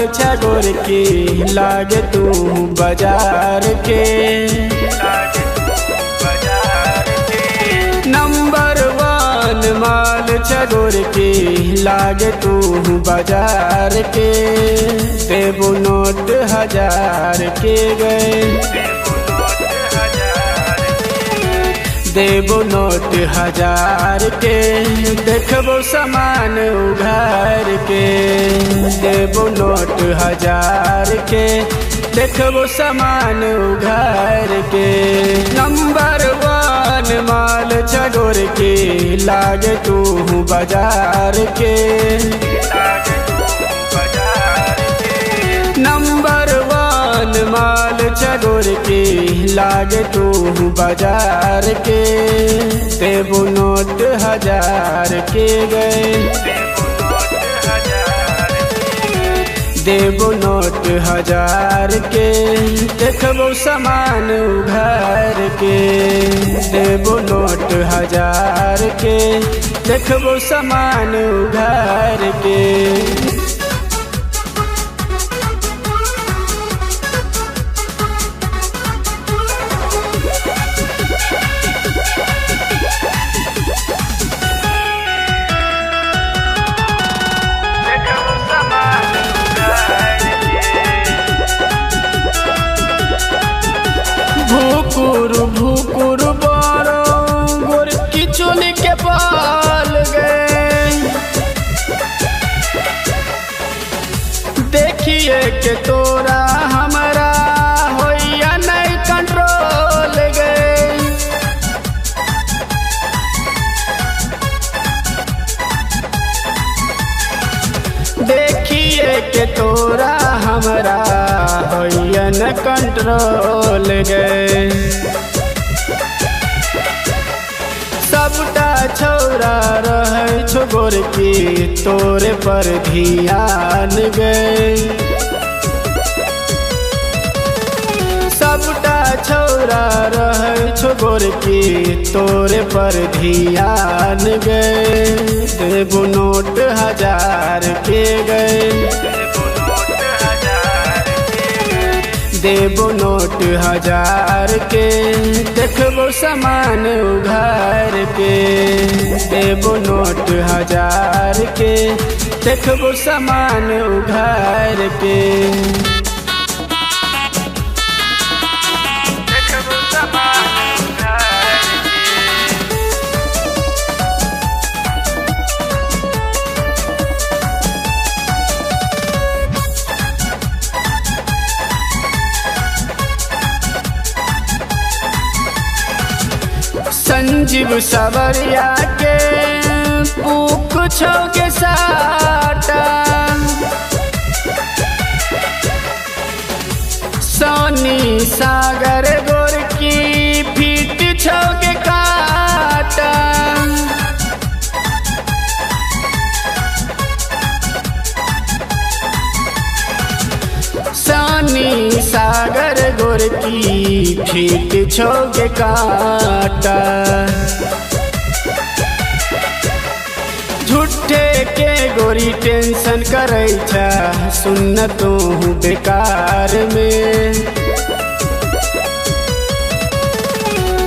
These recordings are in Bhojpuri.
माल छगोर की लागे तू बाजार के। नंबर 1 माल छगोर की लागे तू बाजार के। देबो नोट 1000 के गए, देबो नोट 1000 के। देखबो सामान उघार के, देबो नोट 1000 के। देखबो सामान उघार के। नंबर 1 माल छगोर की लागे तू बाजार के। नंबर 1 माल छगोर की लागे तू बाजार के। देबो नोट 1000 के गए, देबो नोट 1000 के। देखबो सामान उघार के, देबो नोट 1000 के। देखबो सामान उघार के। भूकुर भूकुर बारो गोर की चुन के पाल गए। देखिए के तोरा हमारा होइया नहीं कंट्रोल गए। देखिए के तोरा हमारा होइया न कंट्रोल गए। सबटा छौरा रहे छो गोर की तोरे पर ध्यान गए। सबटा छौरा रहे छो गोर की तोरे पर ध्यान गए। देबो नोट 1000 के गए, देबो नोट 1000 के। देखबो सामान उघार के, देबो नोट 1000 के। देखबो सामान उघार के। संजीव सवरिया के पूक छो के साटा। सोनी सागर गोर की फीट छो के काटा। सोनी सागर गोर की फीट छो के काटा। झूठे के गोरी टेंशन करे छा सुन तू बेकार में।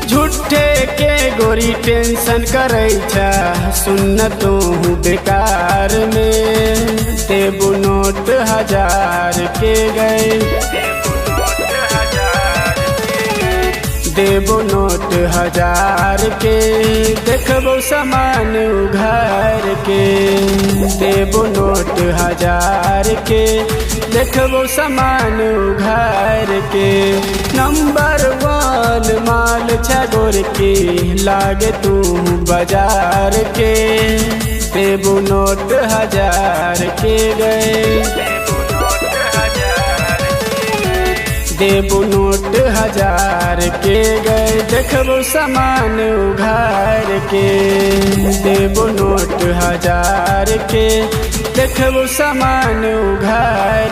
झूठे के गोरी टेंशन करे छा सुन तू बेकार में। देबो नोट 1000 के गए, देबो नोट 1000 के। देखबो सामान उघार के, देबो नोट 1000 के। देखबो सामान उघार के। नंबर 1 माल छगोर की लागे तू बाजार के। देबो नोट 1000 के गए, देबो नोट 1000 के गए। देखबो सामान उघार के, देबो नोट 1000 के। देखबो सामान उघार